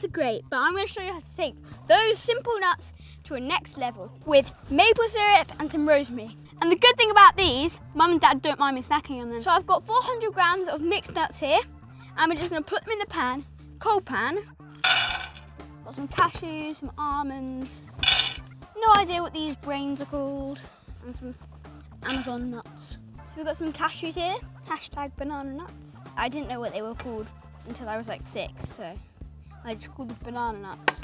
are great, but I'm going to show you how to take those simple nuts to a next level with maple syrup and some rosemary. And the good thing about these, Mum and Dad don't mind me snacking on them. So I've got 400 grams of mixed nuts here, and we're just going to put them in the pan, cold pan. Got some cashews, some almonds, no idea what these brains are called, and some Amazon nuts. So we've got some cashews here, hashtag banana nuts. I didn't know what they were called until I was like 6, so I just called them banana nuts.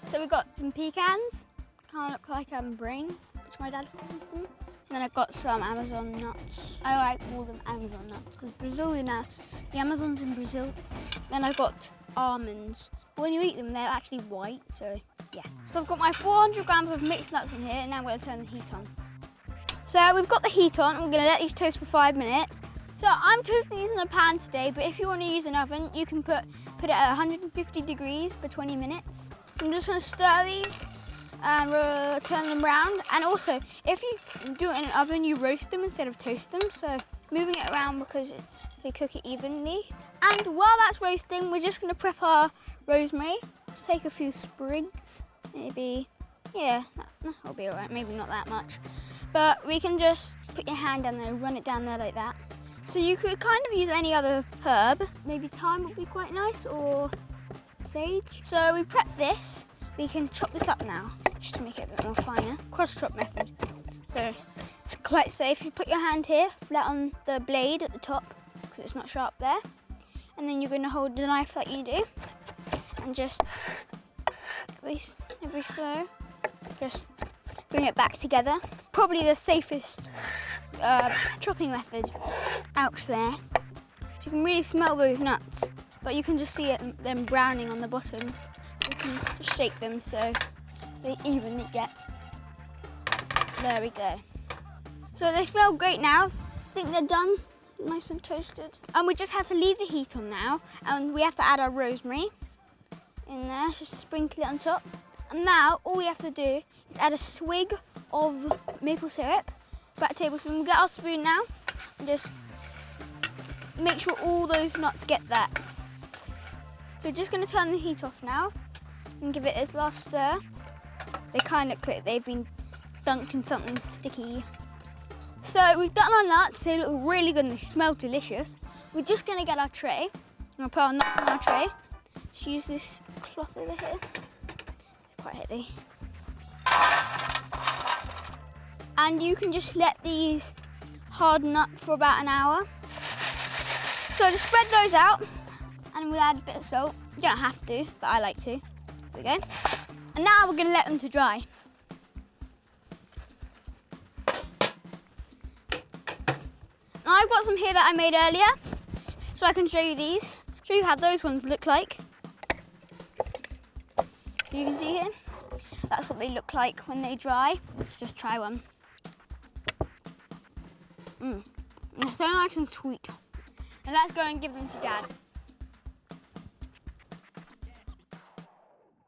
So we've got some pecans, kind of look like brains, which my dad calls them. And then I've got some Amazon nuts. I like to call them Amazon nuts because Brazil, you know, the Amazon's in Brazil. Then I've got almonds. When you eat them, they're actually white, so yeah. So I've got my 400 grams of mixed nuts in here, and now I'm going to turn the heat on. So we've got the heat on, and we're going to let these toast for 5 minutes. So I'm toasting these in a pan today, but if you want to use an oven, you can put it at 150 degrees for 20 minutes. I'm just going to stir these and turn them round. And also, if you do it in an oven, you roast them instead of toast them. So moving it around because they cook it evenly. And while that's roasting, we're just going to prep our rosemary. Let's take a few sprigs, maybe, yeah, that'll be all right, maybe not that much. But we can just put your hand down there, run it down there like that. So you could kind of use any other herb. Maybe thyme would be quite nice, or sage. So we prep this. We can chop this up now, just to make it a bit more finer. Cross-chop method. So it's quite safe. You put your hand here, flat on the blade at the top, because it's not sharp there. And then you're going to hold the knife like you do, and just every so, just bring it back together. Probably the safest chopping method out there. So you can really smell those nuts, but you can just see them browning on the bottom. You can just shake them so they evenly get. There we go. So they smell great now. I think they're done, nice and toasted. And we just have to leave the heat on now, and we have to add our rosemary in there, just sprinkle it on top. And now all we have to do is add a swig of maple syrup, about a tablespoon. We'll get our spoon now and just make sure all those nuts get that. So we're just going to turn the heat off now and give it a last stir. They kind of look like they've been dunked in something sticky. So we've done our nuts, they look really good and they smell delicious. We're just going to get our tray. I'm going to put our nuts in our tray. Just use this cloth over here. It's quite heavy. And you can just let these harden up for about an hour. So just spread those out and we'll add a bit of salt. You don't have to, but I like to. There we go. And now we're going to let them to dry. Now I've got some here that I made earlier, so I can show you these. Show you how those ones look like. You can see here, that's what they look like when they dry. Let's just try one. They're so nice and sweet. And let's go and give them to Dad.